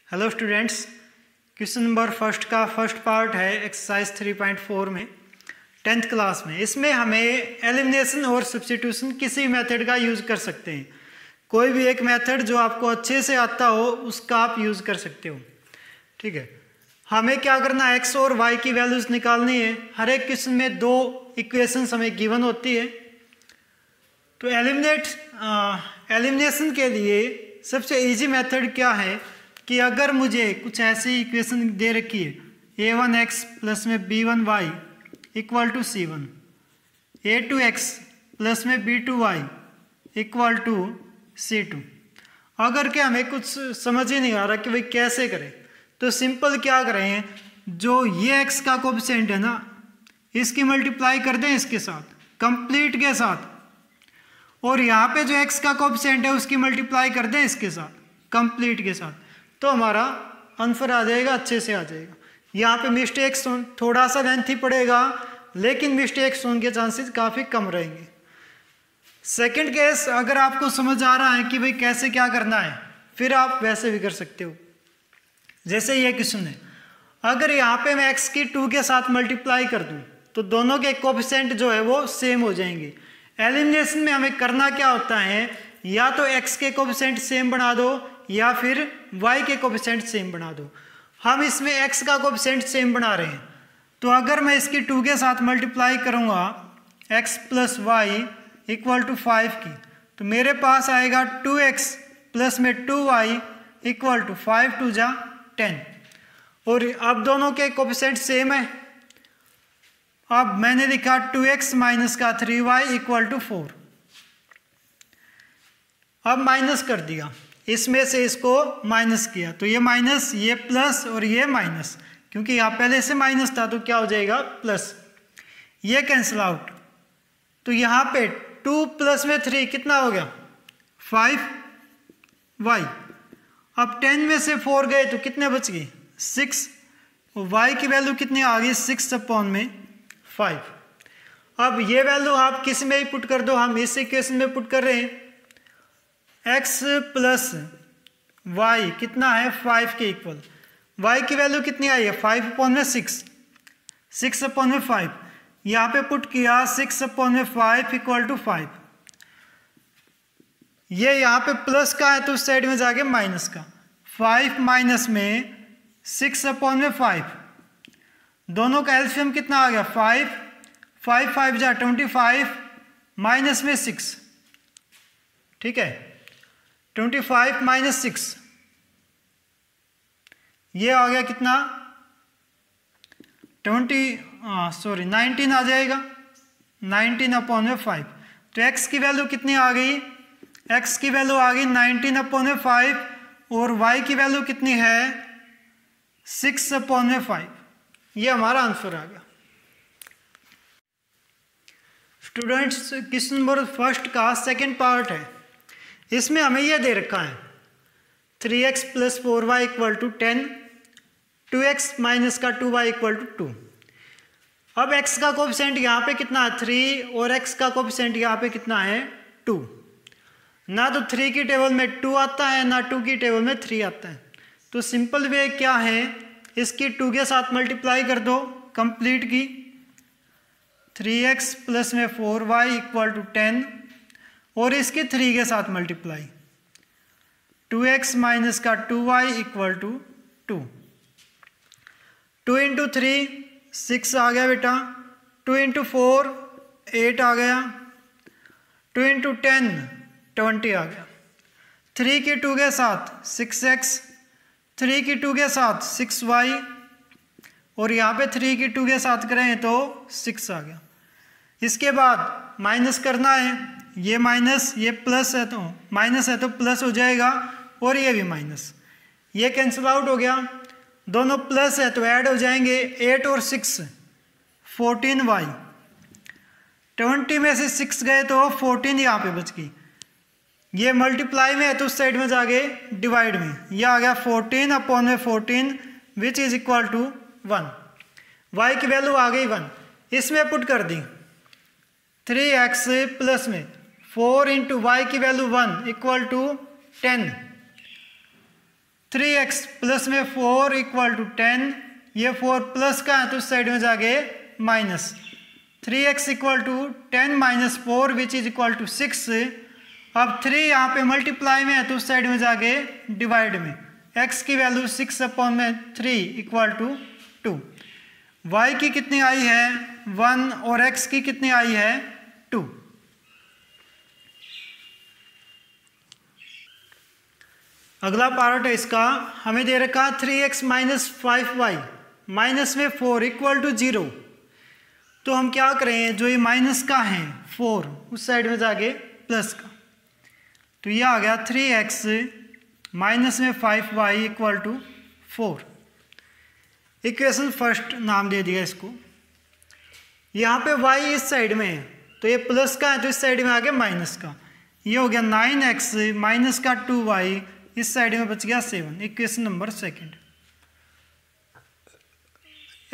Hello students, question number first का first part है exercise 3.4 में 10th क्लास में। इसमें हमें एलिमिनेशन और सब्स्टिट्यूशन किसी मेथड का यूज़ कर सकते हैं। कोई भी एक मेथड जो आपको अच्छे से आता हो उसका आप यूज़ कर सकते हो। ठीक है, हमें क्या करना है, एक्स और वाई की वैल्यूज़ निकालनी है। हर एक क्वेश्चन में दो इक्वेशंस हमें गिवन होती है। तो एलिमिनेशन के लिए सबसे इजी मेथड क्या है कि अगर मुझे कुछ ऐसी इक्वेशन दे रखी है, a1x प्लस में b1y equal to c1, a2x plus में b2y इक्वल टू c2। अगर क्या हमें कुछ समझ ही नहीं आ रहा कि भाई कैसे करें, तो सिंपल क्या करें, जो ये x का कोएफिशिएंट है ना, इसकी मल्टीप्लाई कर दें इसके साथ, कंप्लीट के साथ, और यहाँ पे जो x का कोएफिशिएंट है उसकी मल्टीप्लाई कर दें इसके साथ, कंप्लीट के साथ, तो हमारा आंसर आ जाएगा, अच्छे से आ जाएगा। यहाँ पे मिस्टेक्स थोड़ा सा लेंथी पड़ेगा, लेकिन मिस्टेक्स होने के चांसेस काफ़ी कम रहेंगे। सेकंड केस, अगर आपको समझ आ रहा है कि भाई कैसे क्या करना है, फिर आप वैसे भी कर सकते हो। जैसे ये क्वेश्चन है, अगर यहाँ पे मैं x की 2 के साथ मल्टीप्लाई कर दूँ तो दोनों के कोएफिशिएंट जो है वो सेम हो जाएंगे। एलिमिनेशन में हमें करना क्या होता है, या तो x के कोएफिशिएंट सेम बना दो या फिर y के कोएफिशिएंट सेम बना दो। हम इसमें x का कोएफिशिएंट सेम बना रहे हैं, तो अगर मैं इसकी 2 के साथ मल्टीप्लाई करूँगा x plus y equal to 5 की, तो मेरे पास आएगा 2x प्लस में 2y इक्वल टू 5 2 जा 10। और अब दोनों के कोएफिशिएंट सेम है। अब मैंने लिखा 2x माइनस का 3y इक्वल टू 4। अब माइनस कर दिया, इसमें से इसको माइनस किया, तो ये माइनस, ये प्लस और ये माइनस, क्योंकि यहाँ पहले से माइनस था तो क्या हो जाएगा, प्लस। ये कैंसिल आउट, तो यहाँ पे 2 प्लस में 3 कितना हो गया, 5y। अब 10 में से 4 गए तो कितने बच गए, 6। और y की वैल्यू कितनी आ गई, 6/5। अब ये वैल्यू आप किस में ही पुट कर दो, हम इस इक्वेशन में पुट कर रहे हैं। x प्लस वाई कितना है, 5 के इक्वल। y की वैल्यू कितनी आई है, 5/6, 6/5। यहाँ पे पुट किया 6/5 इक्वल टू 5। ये यहाँ पे प्लस का है तो उस साइड में जाके माइनस का, 5 माइनस में 6/5, दोनों का एलसीएम कितना आ गया, 5 5 5 जा 25 माइनस में 6। ठीक है, 25 माइनस 6, ये आ गया कितना, 19 आ जाएगा, 19/5। तो x की वैल्यू कितनी आ गई, x की वैल्यू आ गई 19/5 और y की वैल्यू कितनी है, 6/5। ये हमारा आंसर आ गया। स्टूडेंट्स, क्वेश्चन नंबर फर्स्ट का सेकंड पार्ट है। इसमें हमें यह दे रखा है 3x plus 4y equal to 10, 2x minus का 2y इक्वल टू 2। अब x का कोएफिशिएंट यहाँ पे कितना है, 3, और x का कोएफिशिएंट यहाँ पे कितना है, 2। ना तो 3 की टेबल में 2 आता है, ना 2 की टेबल में 3 आता है। तो सिंपल वे क्या है, इसकी 2 के साथ मल्टीप्लाई कर दो, कंप्लीट की, 3x प्लस में 4y इक्वल टू 10, और इसके 3 के साथ मल्टीप्लाई, 2x माइनस का 2y इक्वल टू 2। 2 इंटू 3 6 आ गया बेटा, 2 इंटू 4 8 आ गया, 2 इंटू 10 20 आ गया। 3 की 2 के साथ 6x, 3 की 2 के साथ 6y, और यहाँ पे 3 की 2 के साथ करें तो 6 आ गया। इसके बाद माइनस करना है, ये माइनस, ये प्लस है तो माइनस है तो प्लस हो जाएगा, और ये भी माइनस, ये कैंसिल आउट हो गया। दोनों प्लस है तो ऐड हो जाएंगे, 8 और 6 14y। 20 में से 6 गए तो 14 यहाँ पे बच गई। ये मल्टीप्लाई में है तो उस साइड में जाके डिवाइड में, ये आ गया 14/14 which is equal to 1। y की वैल्यू आ गई 1, इसमें पुट कर दी 3x प्लस में 4 इंटू वाई की value 1 equal to 10। 3x plus में 4 इक्वल टू 10, ये 4 प्लस का है तो उस साइड में जाके minus, 3x equal to 10 minus 4 which is equal to 6। अब 3 यहाँ पे मल्टीप्लाई में है तो उस साइड में जाके डिवाइड में, x की वैल्यू 6/3 इक्वल टू 2, y की कितनी आई है 1 और x की कितनी आई है 2। अगला पार्ट है इसका, हमें दे रखा 3x माइनस 5y माइनस में 4 इक्वल टू 0। तो हम क्या करें, जो ये माइनस का है 4 उस साइड में जाके प्लस का, तो ये आ गया 3x माइनस में 5y equal to 4। Equation first नाम दे दिया इसको। यहाँ पे y इस साइड में है तो ये प्लस का है तो इस साइड में आ गया माइनस का, ये हो गया 9x माइनस का 2y, इस साइड में बच गया 7। Equation number second.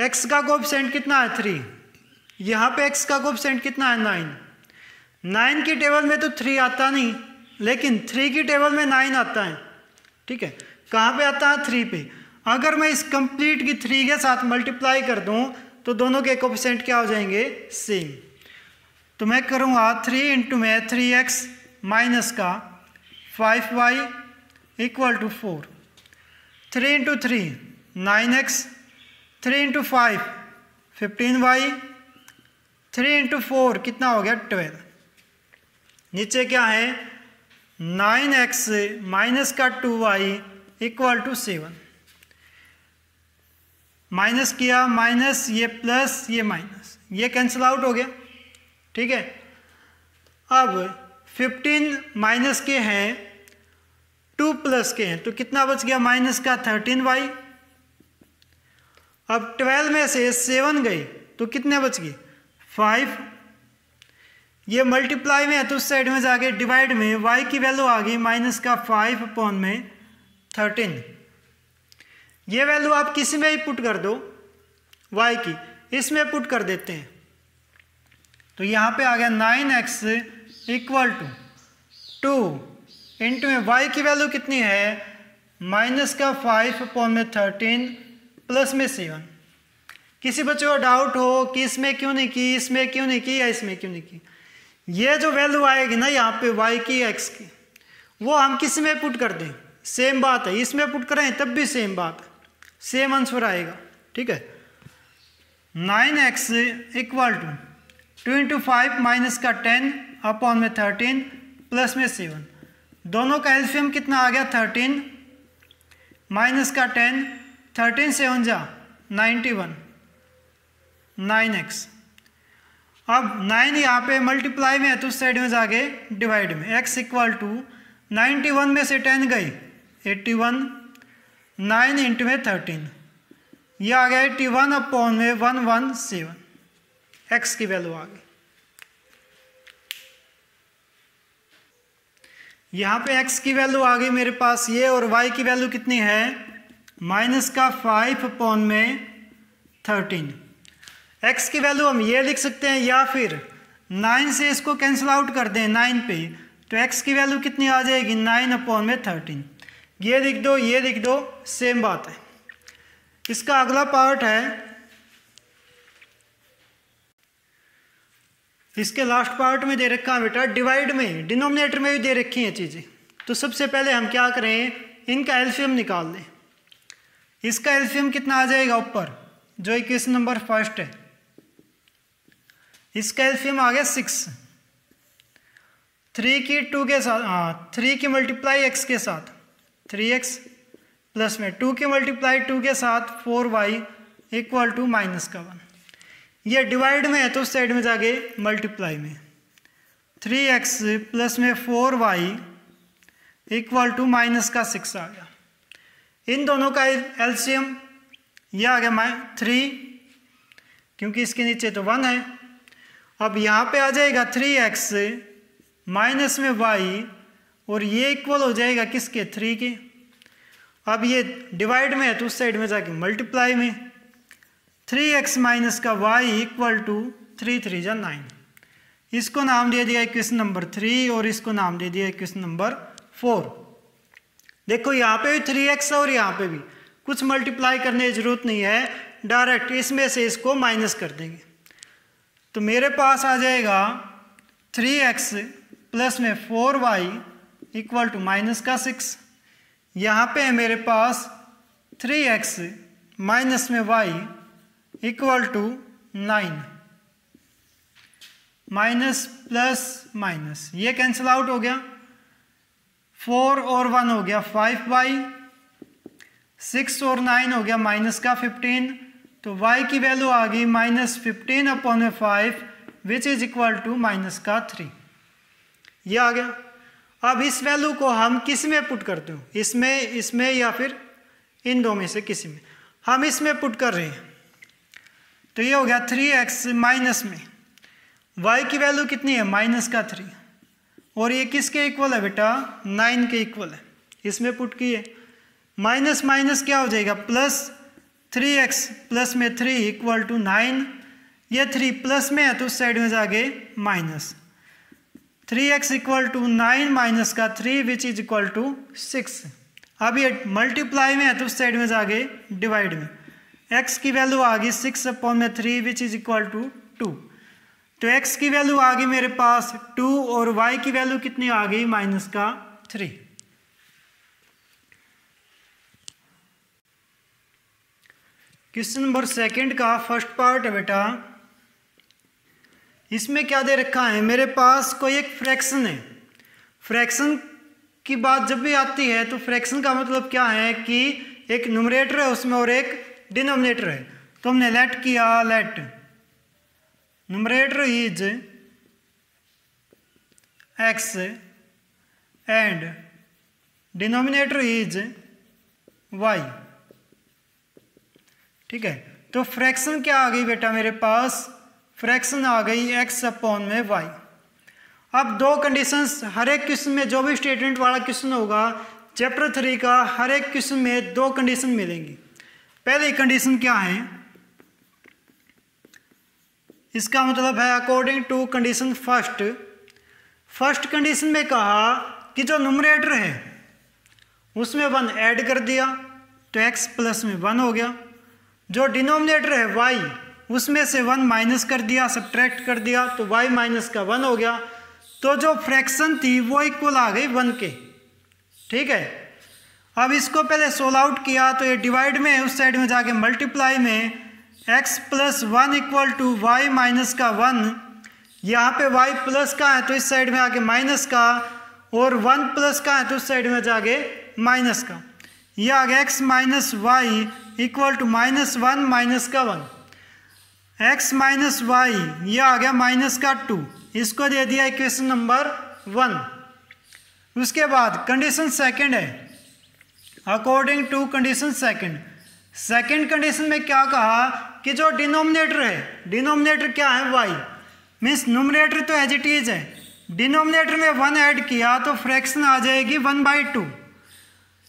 x का कोएफिशिएंट कितना है 3, यहाँ पे x का कोएफिशिएंट कितना है 9। 9 की टेबल में तो 3 आता नहीं, लेकिन 3 की टेबल में 9 आता है। ठीक है, कहाँ पे आता है 3 पे। अगर मैं इस कंप्लीट की 3 के साथ मल्टीप्लाई कर दूं तो दोनों के कोएफिशिएंट क्या हो जाएंगे सेम। तो मैं करूँगा 3 इंटू में 3x माइनस का 5y equal to 4, 3 into 3 9x, 3 into 5 15y, 3 into 4 कितना हो गया 12। नीचे क्या है 9x माइनस का 2y इक्वल टू 7। माइनस किया, माइनस ये प्लस ये माइनस, ये कैंसिल आउट हो गया। ठीक है, अब 15 माइनस के हैं 2 प्लस के हैं तो कितना बच गया माइनस का 13y। अब 12 में से 7 गई तो कितने बच गए 5। ये मल्टीप्लाई में है तो उस साइड में जाके डिवाइड में y की वैल्यू आ गई माइनस का 5/13। ये वैल्यू आप किसी में ही पुट कर दो, y की इसमें पुट कर देते हैं तो यहाँ पे आ गया 9x इक्वल टू 2 इंटू में y की वैल्यू कितनी है माइनस का 5/13 प्लस में 7। किसी बच्चे को डाउट हो कि इसमें क्यों नहीं की, इसमें क्यों नहीं की या इसमें क्यों नहीं की, ये जो वैल्यू आएगी ना यहाँ पे y की x की, वो हम किसी में पुट कर दें सेम बात है, इसमें पुट करें तब भी सेम बात है, सेम आंसर आएगा। ठीक है, 9x equal to 2 into 5 minus का 10/13 प्लस में 7। दोनों का एलसीएम कितना आ गया 13 माइनस का 10, 13 7 जा 91, 9x। अब 9 यहाँ पे मल्टीप्लाई में है तो उस साइड में जाके डिवाइड में, x इक्वल टू 91 में से 10 गई 81, 9 इंटू में 13, यह आ गया 81/117, x की वैल्यू आ गई। यहाँ पे x की वैल्यू आ गई मेरे पास ये, और y की वैल्यू कितनी है माइनस का 5/13। x की वैल्यू हम ये लिख सकते हैं या फिर 9 से इसको कैंसिल आउट कर दें 9 पे, तो x की वैल्यू कितनी आ जाएगी 9/13। ये लिख दो, ये लिख दो, सेम बात है। इसका अगला पार्ट है, इसके लास्ट पार्ट में दे रखा है बेटा डिवाइड में, डिनोमिनेटर में भी दे रखी हैं चीज़ें। तो सबसे पहले हम क्या करें, इनका एलसीएम निकाल लें। इसका एलसीएम कितना आ जाएगा ऊपर, जो इक्वेशन नंबर फर्स्ट है, इसका एलसीएम आ गया 6। 3 की 2 के साथ, 3 की मल्टीप्लाई x के साथ 3x प्लस में 2 की मल्टीप्लाई 2 के साथ 4y इक्वल टू माइनस का 1। ये डिवाइड में है तो उस साइड में जाके मल्टीप्लाई में, 3x प्लस में 4y इक्वल टू माइनस का 6 आ गया। इन दोनों का एलसीएम यह आ गया 3, क्योंकि इसके नीचे तो 1 है। अब यहाँ पे आ जाएगा 3x माइनस में y, और ये इक्वल हो जाएगा किसके 3 के। अब ये डिवाइड में है तो उस साइड में जाके मल्टीप्लाई में, 3x माइनस का y इक्वल टू 3 3 जा 9। इसको नाम दे दिया इक्वेशन नंबर 3 और इसको नाम दे दिया इक्वेशन नंबर 4। देखो यहाँ पे भी 3x और यहाँ पे भी कुछ मल्टीप्लाई करने की जरूरत नहीं है, डायरेक्ट इसमें से इसको माइनस कर देंगे। तो मेरे पास आ जाएगा 3x प्लस में 4y इक्वल टू माइनस का 6। यहाँ पे है मेरे पास 3x माइनस में y equal to 9। Minus plus minus ये कैंसिल आउट हो गया, 4 और 1 हो गया 5y, 6 और 9 हो गया माइनस का 15। तो y की वैल्यू आ गई -15/5 which is equal to minus का 3। ये आ गया। अब इस वैल्यू को हम किस में पुट करते हो, इसमें या फिर इन दो में से किसी में। हम इसमें पुट कर रहे हैं, तो ये हो गया 3x माइनस में y की वैल्यू कितनी है माइनस का 3, और ये किसके इक्वल है बेटा 9 के इक्वल है। इसमें पुट किए, माइनस माइनस क्या हो जाएगा प्लस, 3x प्लस में 3 इक्वल टू 9। ये 3 प्लस में है तो उस साइड में जाके minus, 3x equal to 9 minus का 3 विच इज इक्वल टू 6। अब ये मल्टीप्लाई में है तो उस साइड में जाके डिवाइड में, x की वैल्यू आ गई 6/3 विच इज इक्वल टू 2। तो x की वैल्यू आ गई मेरे पास 2 और y की वैल्यू कितनी आ गई माइनस का 3। क्वेश्चन नंबर 2 का फर्स्ट पार्ट है बेटा। इसमें क्या दे रखा है, मेरे पास कोई एक फ्रैक्शन है। फ्रैक्शन की बात जब भी आती है तो फ्रैक्शन का मतलब क्या है कि एक न्यूमरेटर है उसमें और एक डिनोमिनेटर है। तो हमने लेट किया, let numerator is x and denominator is y। ठीक है, तो फ्रैक्शन क्या आ गई बेटा मेरे पास, फ्रैक्शन आ गई x/y। अब दो कंडीशंस, हर एक क्वेश्चन में जो भी स्टेटमेंट वाला क्वेश्चन होगा चैप्टर 3 का, हर एक क्वेश्चन में दो कंडीशन मिलेंगी। पहली कंडीशन क्या है, इसका मतलब है according to condition first condition में कहा कि जो न्यूमरेटर है उसमें 1 ऐड कर दिया तो x प्लस में 1 हो गया, जो डिनोमिनेटर है y उसमें से 1 माइनस कर दिया, सब्ट्रैक्ट कर दिया तो y माइनस का 1 हो गया। तो जो फ्रैक्शन थी वो इक्वल आ गई 1 के। ठीक है, अब इसको पहले सोल्व आउट किया तो ये डिवाइड में, उस साइड में जाके मल्टीप्लाई में x plus 1 equal to y minus का 1। यहाँ पे y प्लस का है तो इस साइड में आके माइनस का, और 1 प्लस का है तो उस साइड में जाके माइनस का। यह आ गया x minus y equal to -1 minus का 1, x माइनस वाई यह आ गया माइनस का 2। इसको दे दिया इक्वेशन नंबर 1। उसके बाद कंडीशन सेकंड है, according to condition second condition में क्या कहा कि जो डिनोमिनेटर है, डिनोमिनेटर क्या है y, मीन्स न्यूमरेटर तो एज इट इज है, डिनोमिनेटर में 1 ऐड किया तो फ्रैक्शन आ जाएगी 1/2।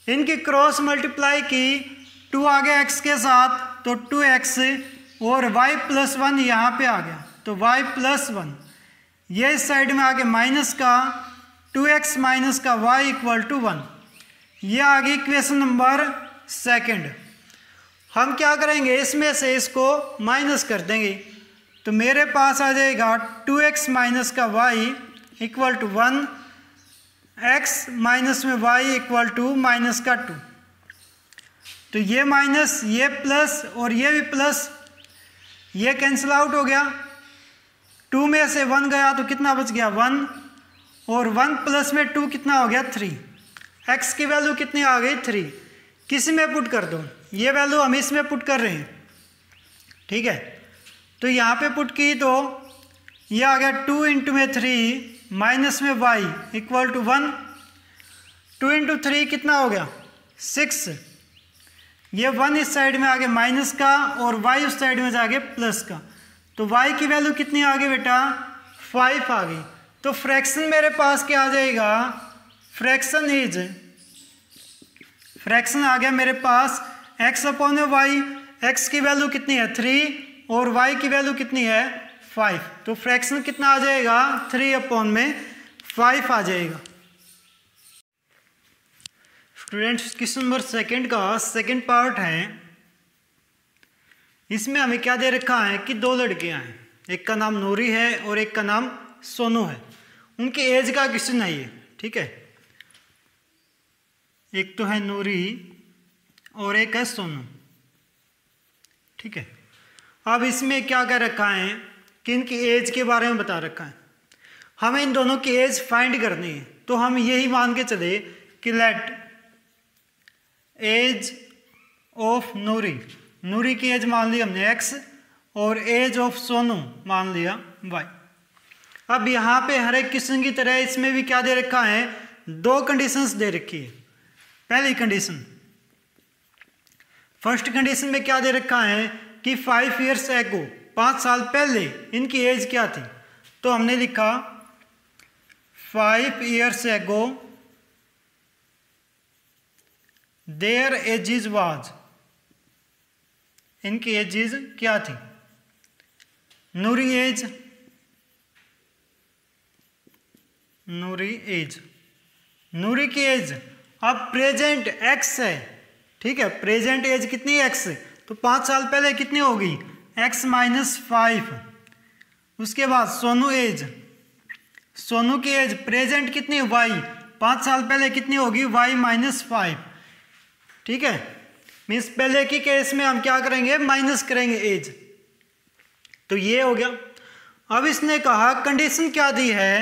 इनकी क्रॉस मल्टीप्लाई की, 2 आ गया x के साथ तो 2x, और y प्लस 1 यहाँ पे आ गया तो y प्लस 1। ये इस साइड में आगे माइनस का 2x माइनस का y इक्वल टू 1। ये आ गई इक्वेशन नंबर सेकंड। हम क्या करेंगे, इसमें से इसको माइनस कर देंगे तो मेरे पास आ जाएगा 2x माइनस का y equal to 1, x minus में y इक्वल टू माइनस का 2। तो ये माइनस, ये प्लस और ये भी प्लस, ये कैंसिल आउट हो गया। 2 में से 1 गया तो कितना बच गया 1, और 1 प्लस में 2 कितना हो गया 3। x की वैल्यू कितनी आ गई 3। किसी में पुट कर दो, ये वैल्यू हम इसमें पुट कर रहे हैं। ठीक है, तो यहाँ पे पुट की तो ये आ गया 2 इंटू में 3 माइनस में y इक्वल टू 1। 2 इंटू 3 कितना हो गया 6। ये 1 इस साइड में आगे माइनस का और y उस साइड में जाके प्लस का, तो y की वैल्यू कितनी आ गई बेटा 5 आ गई। तो फ्रैक्शन मेरे पास क्या आ जाएगा, फ्रैक्शन आ गया मेरे पास x/y। x की वैल्यू कितनी है 3 और y की वैल्यू कितनी है 5। तो फ्रैक्शन कितना आ जाएगा 3/5 आ जाएगा। स्टूडेंट्स क्वेश्चन नंबर सेकंड का सेकंड पार्ट है। इसमें हमें क्या दे रखा है कि दो लड़कियां हैं, एक का नाम नूरी है और एक का नाम सोनू है। उनकी एज का क्वेश्चन है ये, ठीक है। एक तो है नूरी और एक है सोनू, ठीक है। अब इसमें क्या कर रखा है कि इनकी एज के बारे में बता रखा है। हमें इन दोनों की एज फाइंड करनी है, तो हम यही मान के चले कि लेट एज ऑफ नूरी की एज मान ली हमने x और एज ऑफ सोनू मान लिया y। अब यहाँ पे हर एक क्वेश्चन की तरह इसमें भी क्या दे रखा है, दो कंडीशंस दे रखी है। पहली कंडीशन, फर्स्ट कंडीशन में क्या दे रखा है कि 5 years ago 5 साल पहले इनकी एज क्या थी। तो हमने लिखा 5 years ago their ages was, इनकी एजेस क्या थी। नूरी की एज अब प्रेजेंट x है, ठीक है। प्रेजेंट एज कितनी x है, तो 5 साल पहले कितनी होगी x - 5। उसके बाद सोनू की एज प्रेजेंट कितनी y, 5 साल पहले कितनी होगी y - 5, ठीक है। मीन्स पहले की केस में हम क्या करेंगे, माइनस करेंगे एज। तो ये हो गया। अब इसने कहा कंडीशन क्या दी है,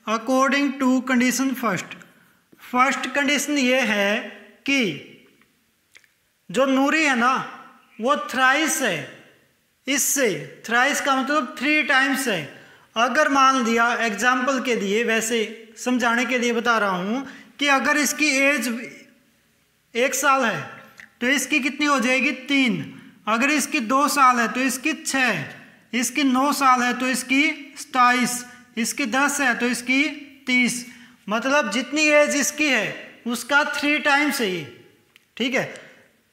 according to condition first condition ये है कि जो नूरी है ना वो थ्राइस है, इससे थ्राइस का मतलब 3 times है। अगर मान लिया एग्जाम्पल के लिए, वैसे समझाने के लिए बता रहा हूं कि अगर इसकी एज 1 साल है तो इसकी कितनी हो जाएगी 3। अगर इसकी 2 साल है तो इसकी 6, इसकी 9 साल है तो इसकी 27, इसकी 10 है तो इसकी 30। मतलब जितनी एज इसकी है उसका 3 times है ये, ठीक है।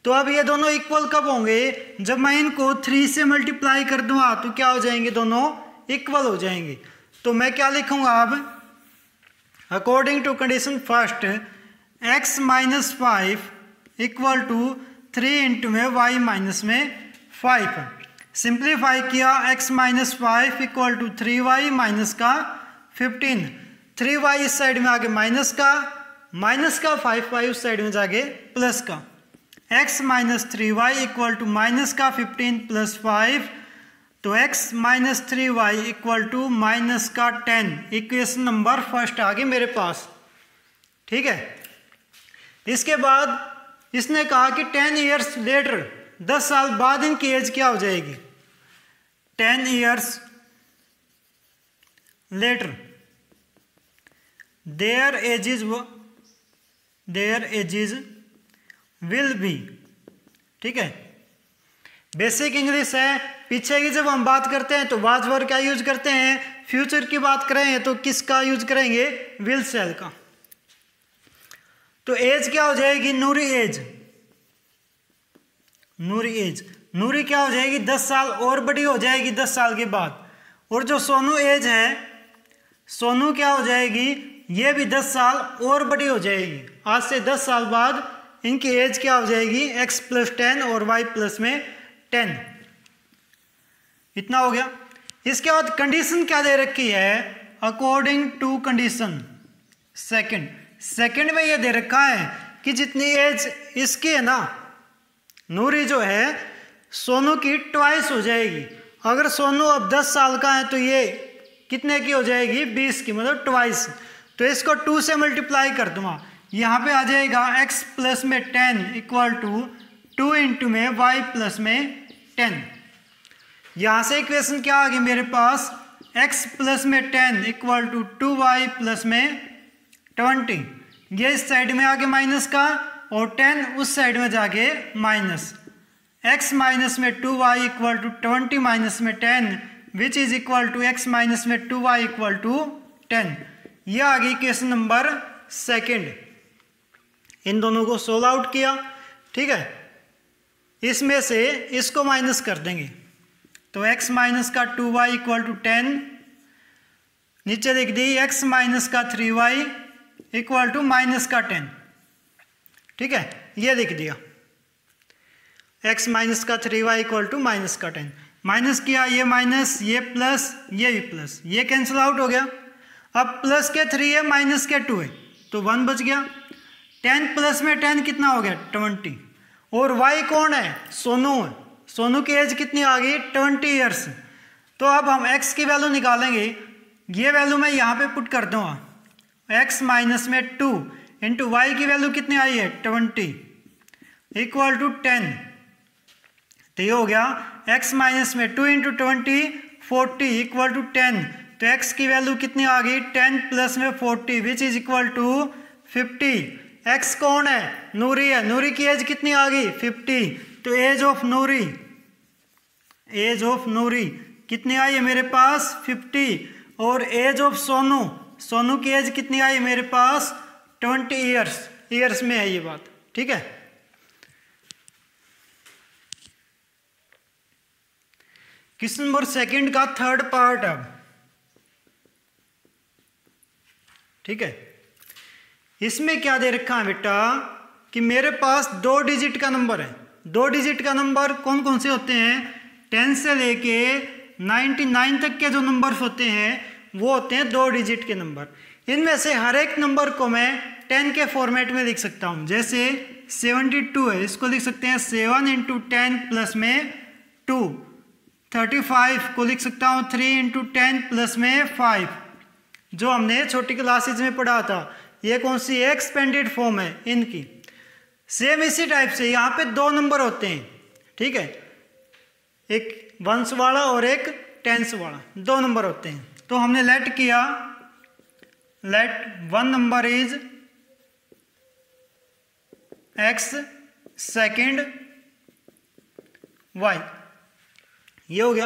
तो अब ये दोनों इक्वल कब होंगे, जब मैं इनको 3 से मल्टीप्लाई कर दूंगा तो क्या हो जाएंगे, दोनों इक्वल हो जाएंगे। तो मैं क्या लिखूंगा अब, according to condition first x - 5 equal to 3 into में y माइनस में 5। सिंप्लीफाई किया, x - 5 equal to 3y minus का 15। 3y इस साइड में आगे माइनस का 5y उस साइड में जाके प्लस का। x - 3y equal to minus का 15 प्लस 5, तो x - 3y equal to minus का 10। इक्वेशन नंबर फर्स्ट आ गई मेरे पास, ठीक है। इसके बाद इसने कहा कि 10 years लेटर 10 साल बाद इनकी एज क्या हो जाएगी। 10 years later their ages will be, ठीक है। बेसिक इंग्लिश है। पीछे की जब हम बात करते हैं तो वाज वर्ब क्या यूज करते हैं, फ्यूचर की बात करें तो किसका यूज करेंगे, विल सेल का। तो एज क्या हो जाएगी, नूरी क्या हो जाएगी 10 साल और बड़ी हो जाएगी 10 साल के बाद। और जो सोनू एज है, सोनू क्या हो जाएगी, ये भी 10 साल और बड़ी हो जाएगी। आज से 10 साल बाद इनकी एज क्या हो जाएगी, x + 10 और y प्लस में 10। इतना हो गया। इसके बाद कंडीशन क्या दे रखी है, अकॉर्डिंग टू कंडीशन सेकंड में ये दे रखा है कि जितनी एज इसकी है ना, नूरी जो है सोनू की ट्वाइस हो जाएगी। अगर सोनू अब 10 साल का है तो ये कितने की हो जाएगी, 20 की, मतलब ट्वाइस। तो इसको 2 से मल्टीप्लाई कर दूंगा, यहाँ पे आ जाएगा x प्लस में 10 इक्वल टू 2 इंटू में y प्लस में 10। यहाँ से इक्वेशन क्या आ गई मेरे पास, x प्लस में 10 इक्वल टू 2y प्लस में 20। ये इस साइड में आगे माइनस का और 10 उस साइड में जाके माइनस। x माइनस में 2y इक्वल टू 20 माइनस में 10 which is equal to x minus में 2y इक्वल टू 10। यह आ गई क्वेश्चन नंबर सेकंड। इन दोनों को सोल्व आउट किया, ठीक है। इसमें से इसको माइनस कर देंगे तो x माइनस का 2y इक्वल टू 10, नीचे लिख दी x माइनस का 3y इक्वल टू माइनस का 10, ठीक है, ये लिख दिया x माइनस का 3y इक्वल टू माइनस का 10, माइनस किया, ये माइनस, ये प्लस, ये भी प्लस, ये कैंसिल आउट हो गया। अब प्लस के 3 है, माइनस के 2 है, तो 1 बच गया। 10 प्लस में 10 कितना हो गया 20, और y कौन है, सोनू है, सोनू की एज कितनी आ गई 20 ईयर्स। तो अब हम x की वैल्यू निकालेंगे, ये वैल्यू मैं यहाँ पे पुट कर दूँगा, x माइनस में 2 इंटू वाई की वैल्यू कितनी आई है 20 इक्वल टू 10, तो ये हो गया x माइनस में 2 इंटू 20 40 इक्वल टू 10, तो x की वैल्यू कितनी आ गई 10 प्लस में 40 which is equal to 50। x कौन है, नूरी है, नूरी की एज कितनी आ गई 50, तो age of Noori, age of Noori कितनी आई है मेरे पास 50, और एज ऑफ सोनू, सोनू की एज कितनी आई मेरे पास 20 ईयर्स में है ये बात, ठीक है। क्वेश्चन नंबर 2 का थर्ड पार्ट अब, ठीक है। इसमें क्या दे रखा है बेटा कि मेरे पास 2 डिजिट का नंबर है। 2 डिजिट का नंबर कौन कौन से होते हैं, 10 से लेके 99 तक के जो नंबर्स होते हैं वो होते हैं 2 डिजिट के नंबर। इनमें से हर एक नंबर को मैं 10 के फॉर्मेट में लिख सकता हूँ। जैसे 72 है, इसको लिख सकते हैं 7 इंटू 10 प्लस में 2। 35 को लिख सकता हूँ 3 इंटू 10 प्लस में 5, जो हमने छोटी क्लासेज में पढ़ा था। ये कौन सी एक्सपेंडेड फॉर्म है इनकी। सेम इसी टाइप से यहाँ पे 2 नंबर होते हैं, ठीक है, एक वंस वाला और एक टेंस वाला, 2 नंबर होते हैं। तो हमने लेट किया, let 1 number is x second y, ये हो गया।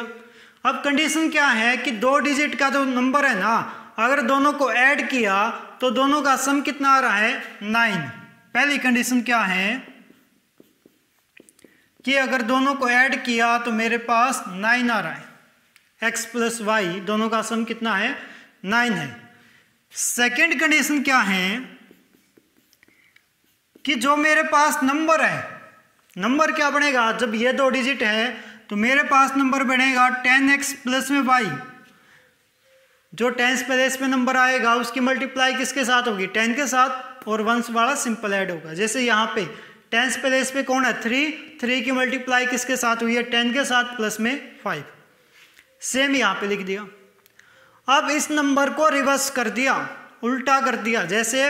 अब कंडीशन क्या है कि 2 डिजिट का जो नंबर है ना, अगर दोनों को ऐड किया तो दोनों का सम कितना आ रहा है 9। पहली कंडीशन क्या है कि अगर दोनों को ऐड किया तो मेरे पास 9 आ रहा है, x प्लस y दोनों का सम कितना है 9 है। सेकेंड कंडीशन क्या है कि जो मेरे पास नंबर है, नंबर क्या बनेगा, जब ये 2 डिजिट है तो मेरे पास नंबर बनेगा 10x प्लस में y। जो 10 प्लेस में नंबर आएगा उसकी मल्टीप्लाई किसके साथ होगी 10 के साथ, और वंस वाला सिंपल ऐड होगा। जैसे यहाँ पे 10 प्लेस पे कौन है 3 की मल्टीप्लाई किसके साथ हुई है 10 के साथ प्लस में 5। सेम यहाँ पे लिख दिया। अब इस नंबर को रिवर्स कर दिया, उल्टा कर दिया। जैसे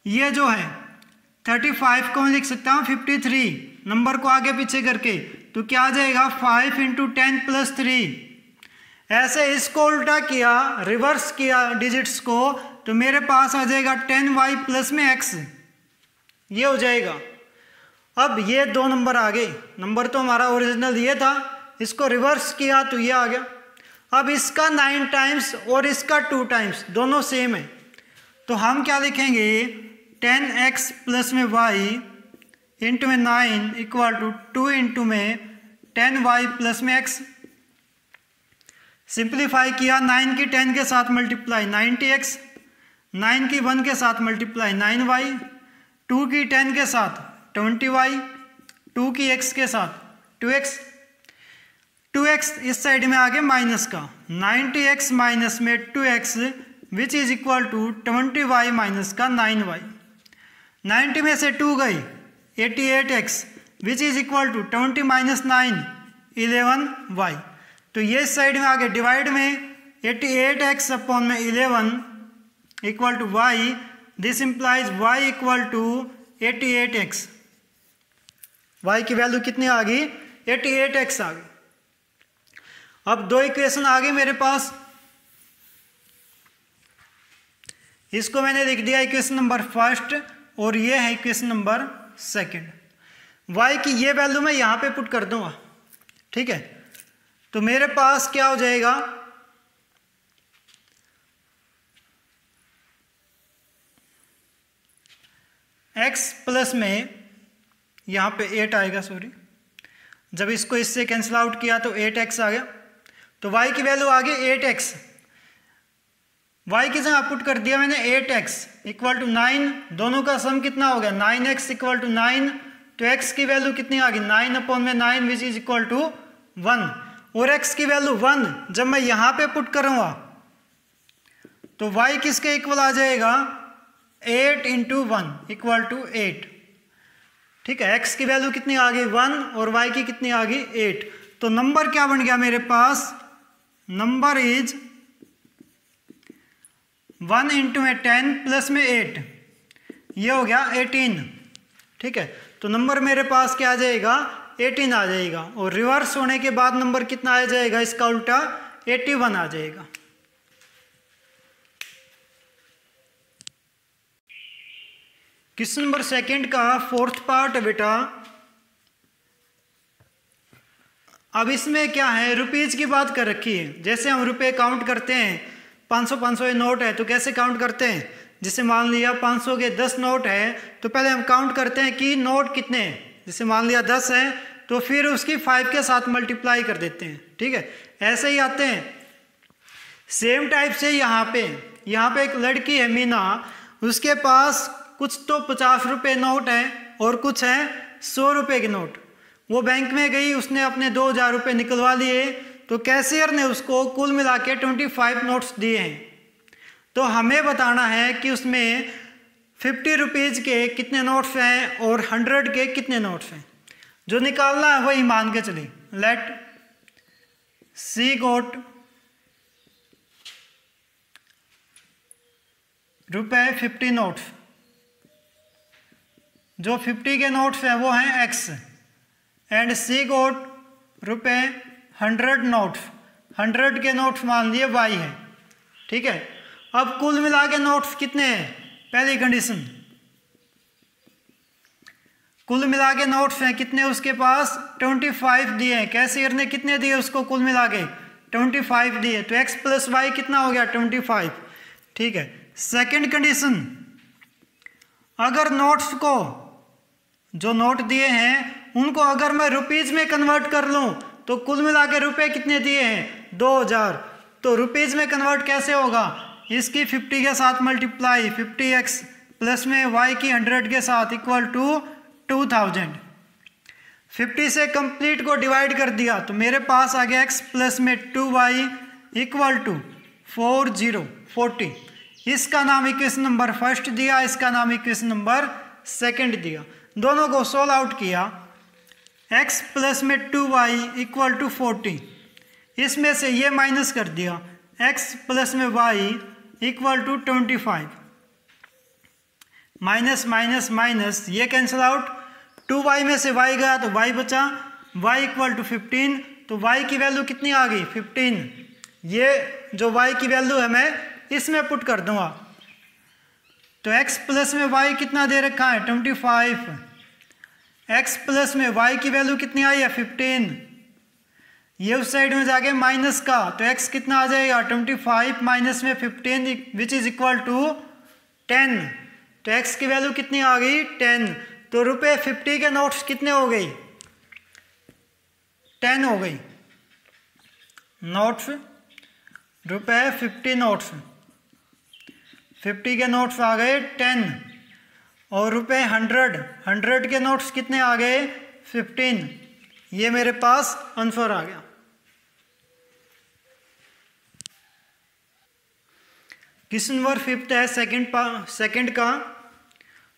ये जो है 35 को मैं लिख सकता हूँ 53, नंबर को आगे पीछे करके, तो क्या आ जाएगा 5 इंटू 10 प्लस 3। ऐसे इसको उल्टा किया, रिवर्स किया डिजिट्स को, तो मेरे पास आ जाएगा 10y प्लस में x, ये हो जाएगा। अब ये 2 नंबर आ गए, नंबर तो हमारा ओरिजिनल ये था, इसको रिवर्स किया तो ये आ गया। अब इसका 9 टाइम्स और इसका 2 टाइम्स दोनों सेम है, तो हम क्या लिखेंगे 10x प्लस में y इंटू में 9 इक्वल टू 2 इंटू में 10y प्लस में x। सिंप्लीफाई किया, 9 की 10 के साथ मल्टीप्लाई 90x, 9 की 1 के साथ मल्टीप्लाई 9y, 2 की 10 के साथ 20y, 2 की x के साथ 2x, 2x इस साइड में आ गया माइनस का, 90x माइनस में 2x which is equal to 20y minus का 9y। 90 में से 2 गई 88x which is equal to 20 minus 9 11y। तो ये इस साइड में आ गए डिवाइड में 88x अपॉन में 11 equal to y, this implies y equal to 88x। y की वैल्यू कितनी आ गई 88x आ गई। अब 2 इक्वेशन आ गए मेरे पास, इसको मैंने लिख दिया इक्वेशन नंबर 1 और ये है इक्वेशन नंबर 2। y की ये वैल्यू मैं यहाँ पे पुट कर दूंगा, ठीक है। तो मेरे पास क्या हो जाएगा x प्लस में यहाँ पे 8 आएगा, सॉरी, जब इसको इससे कैंसिल आउट किया तो 8x आ गया। तो y की वैल्यू आ गई 8x। y की जगह पुट कर दिया मैंने 8x इक्वल टू 9, दोनों का सम कितना हो गया 9x इक्वल टू 9, तो x की वैल्यू कितनी आ गई 9/9 विच इज इक्वल टू 1, और x की वैल्यू 1 जब मैं यहाँ पे पुट करूँगा तो y किसके इक्वल आ जाएगा 8 इंटू 1 इक्वल टू 8। ठीक है, x की वैल्यू कितनी आ गई 1 और y की कितनी आ गई 8, तो नंबर क्या बन गया मेरे पास, नंबर इज 1 इंटू में 10 प्लस में 8, ये हो गया 18। ठीक है, तो नंबर मेरे पास क्या आ जाएगा 18 आ जाएगा, और रिवर्स होने के बाद नंबर कितना आ जाएगा इसका उल्टा 81 आ जाएगा। क्वेश्चन नंबर 2 का 4th पार्ट है बेटा। अब इसमें क्या है, रुपीज की बात कर रखी है। जैसे हम रुपए काउंट करते हैं, 500 नोट है तो कैसे काउंट करते हैं, जैसे मान लिया 500 के 10 नोट है तो पहले हम काउंट करते हैं कि नोट कितने हैं। जैसे मान लिया 10 है तो फिर उसकी 5 के साथ मल्टीप्लाई कर देते हैं। ठीक है, ऐसे ही आते हैं। सेम टाइप से यहाँ पे एक लड़की है मीना, उसके पास कुछ तो 50 रुपये नोट है और कुछ है 100 रुपये के नोट। वो बैंक में गई, उसने अपने 2000 रुपये निकलवा लिए, तो कैशियर ने उसको कुल मिला के 25 नोट्स दिए हैं। तो हमें बताना है कि उसमें 50 रुपीज़ के कितने नोट्स हैं और 100 के कितने नोट्स हैं। जो निकालना है वही मान के चले। लेट सी गोट रुपये 50 नोट्स, जो 50 के नोट्स हैं वो हैं x, एंड सी गोट रुपये 100 नोट्स, 100 के नोट्स मान लिए y है। ठीक है, अब कुल मिला के नोट्स कितने हैं, पहली कंडीशन, कुल मिला के नोट्स हैं कितने उसके पास 25 दिए हैं। कैशियर ने कितने दिए उसको कुल मिला के 25 दिए, तो x प्लस वाई कितना हो गया 25। ठीक है, सेकंड कंडीशन, अगर नोट्स को, जो नोट दिए हैं उनको अगर मैं रुपीज में कन्वर्ट कर लूं तो कुल मिला के रुपये कितने दिए हैं 2000, तो रुपीज में कन्वर्ट कैसे होगा, इसकी 50 के साथ मल्टीप्लाई, 50x प्लस में y की 100 के साथ इक्वल टू 2000। 50 से कंप्लीट को डिवाइड कर दिया तो मेरे पास आ गया x प्लस में 2y इक्वल टू 40। इसका नाम इक्वेशन नंबर 1 दिया, इसका नाम इक्वेशन नंबर 2 दिया। दोनों को सोल्व आउट किया, x प्लस में 2y इक्वल टू 40, इसमें से ये माइनस कर दिया, x प्लस में y equal to 25, minus minus minus ये कैंसिल आउट, 2y में से y गया तो y बचा, y इक्वल टू 15, तो y की वैल्यू कितनी आ गई 15। ये जो y की वैल्यू है मैं इसमें पुट कर दूंगा, तो x प्लस में y कितना दे रखा है 25, x प्लस में y की वैल्यू कितनी आई है 15, ये उस साइड में जाके माइनस का, तो x कितना आ जाएगा 25 माइनस में 15 विच इज इक्वल टू 10, तो x की वैल्यू कितनी आ गई 10। तो रुपये 50 के नोट्स कितने हो गई 10 हो गई, नोट्स रुपये 50 नोट्स, 50 के नोट्स आ गए 10, और रुपये 100 के नोट्स कितने आ गए 15। ये मेरे पास आंसर आ गया। क्वेश्चन नंबर 5 है सेकंड का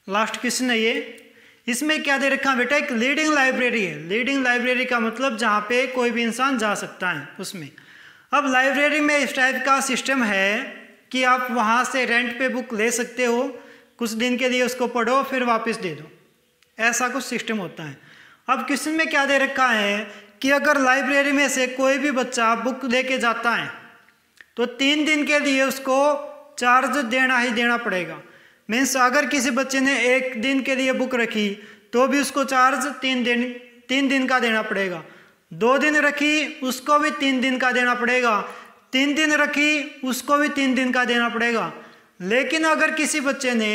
लास्ट क्वेश्चन है ये। इसमें क्या दे रखा है बेटा, एक लीडिंग लाइब्रेरी है। लीडिंग लाइब्रेरी का मतलब जहाँ पे कोई भी इंसान जा सकता है उसमें। अब लाइब्रेरी में इस टाइप का सिस्टम है कि आप वहाँ से रेंट पे बुक ले सकते हो, कुछ दिन के लिए उसको पढ़ो फिर वापस दे दो, ऐसा कुछ सिस्टम होता है। अब क्वेश्चन में क्या दे रखा है कि अगर लाइब्रेरी में से कोई भी बच्चा बुक लेके जाता है तो 3 दिन के लिए उसको चार्ज देना ही देना पड़ेगा। मीन्स अगर किसी बच्चे ने 1 दिन के लिए बुक रखी तो भी उसको चार्ज 3 दिन का देना पड़ेगा। 2 दिन रखी उसको भी 3 दिन का देना पड़ेगा, 3 दिन रखी उसको भी 3 दिन का देना पड़ेगा। लेकिन अगर किसी बच्चे ने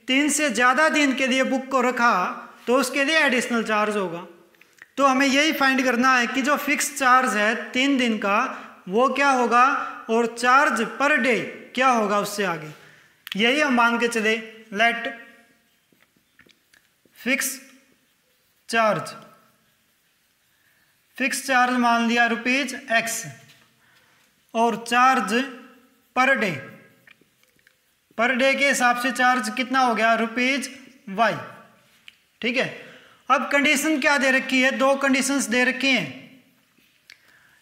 3 से ज़्यादा दिन के लिए बुक को रखा तो उसके लिए एडिशनल चार्ज होगा। तो हमें यही फाइंड करना है कि जो फिक्स चार्ज है 3 दिन का वो क्या होगा, और चार्ज पर डे क्या होगा उससे आगे, यही हम मान के चले। लेट फिक्स चार्ज मान लिया ₹X और चार्ज पर डे के हिसाब से चार्ज कितना हो गया ₹Y। ठीक है, अब कंडीशन क्या दे रखी है, दो कंडीशंस दे रखी हैं।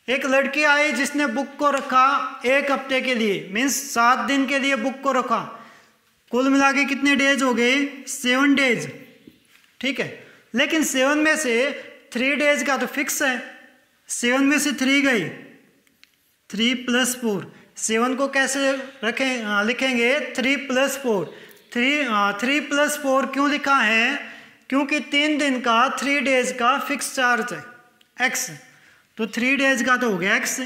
एक लड़की आई जिसने बुक को रखा 1 हफ्ते के लिए, मीन्स 7 दिन के लिए बुक को रखा, कुल मिला के कितने डेज हो गए 7 डेज। ठीक है, लेकिन 7 में से 3 डेज का तो फिक्स है, 7 में से 3 गई, 3 + 4, 7 को कैसे लिखेंगे 3 + 4, 3 + 4 क्यों लिखा है, क्योंकि 3 दिन का 3 डेज का फिक्स चार्ज है X, तो 3 डेज का तो हो गया X।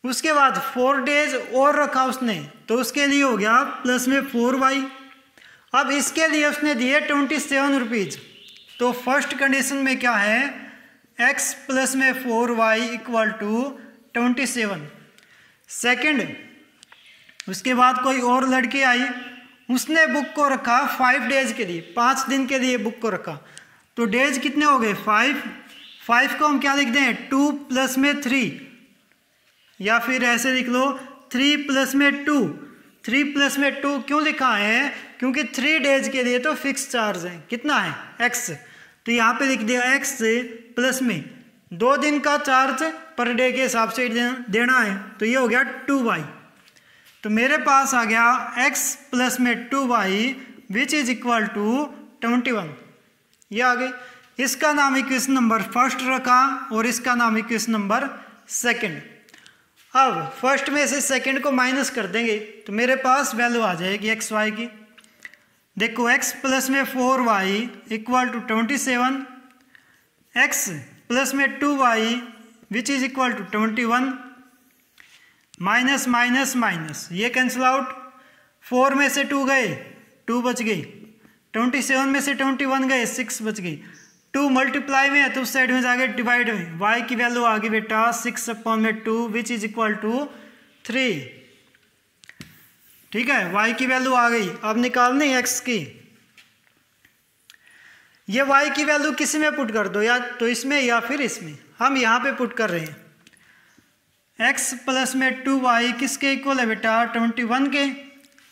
उसके बाद 4 डेज और रखा उसने, तो उसके लिए हो गया प्लस में 4Y। अब इसके लिए उसने दिए ₹27, तो फर्स्ट कंडीशन में क्या है X प्लस में 4Y = 27। सेकंड, उसके बाद कोई और लड़की आई, उसने बुक को रखा 5 डेज के लिए, 5 दिन के लिए बुक को रखा, तो डेज कितने हो गए 5 को हम क्या लिख दें 2 + में 3, या फिर ऐसे लिख लो 3 + में 2। 3 + में 2 क्यों लिखा है, क्योंकि 3 डेज के लिए तो फिक्स चार्ज है, कितना है X, तो यहाँ पे लिख दिया X प्लस में 2 दिन का चार्ज पर डे के हिसाब से देना है, तो ये हो गया 2Y। तो मेरे पास आ गया X प्लस में 2Y which is equal to 21, ये आ गई। इसका नाम इक्वेशन नंबर फर्स्ट रखा और इसका नाम इक्वेशन नंबर सेकंड। अब फर्स्ट में से सेकंड को माइनस कर देंगे तो मेरे पास वैल्यू आ जाएगी XY की। देखो X प्लस में 4Y = 27, X प्लस में 2Y which is equal to 21, minus minus minus ये कैंसिल आउट, 4 में से 2 गए 2 बच गई, 27 में से 21 गए 6 बच गई, 2 मल्टीप्लाई में है तो उस साइड में जाके डिवाइड में, y की वैल्यू आ गई बेटा 6/2 विच इज इक्वल टू 3। ठीक है, y की वैल्यू आ गई। अब निकालनी है x की, ये y की वैल्यू किसी में पुट कर दो, या तो इसमें या फिर इसमें, हम यहाँ पे पुट कर रहे हैं। x प्लस में 2y किसके इक्वल है बेटा 21 के,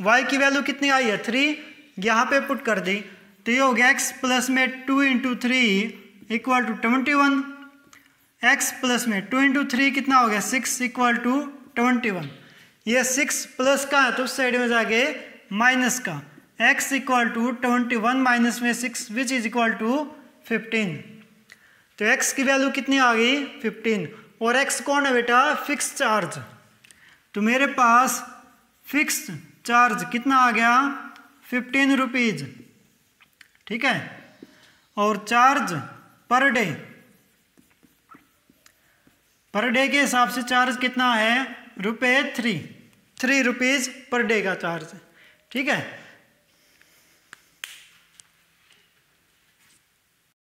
y की वैल्यू कितनी आई है 3, यहाँ पे पुट कर दी, तो ये हो गया x प्लस में 2 × 3 = 21, x प्लस में 2 × 3 कितना हो गया 6 = 21। ये 6 प्लस का है तो उस साइड में जाके माइनस का, x = 21 माइनस में 6 विच इज इक्वल टू 15। तो x की वैल्यू कितनी आ गई 15, और x कौन है बेटा फिक्स चार्ज, तो मेरे पास फिक्स चार्ज कितना आ गया ₹15। ठीक है, और चार्ज पर डे के हिसाब से चार्ज कितना है ₹3 पर डे का चार्ज। ठीक है,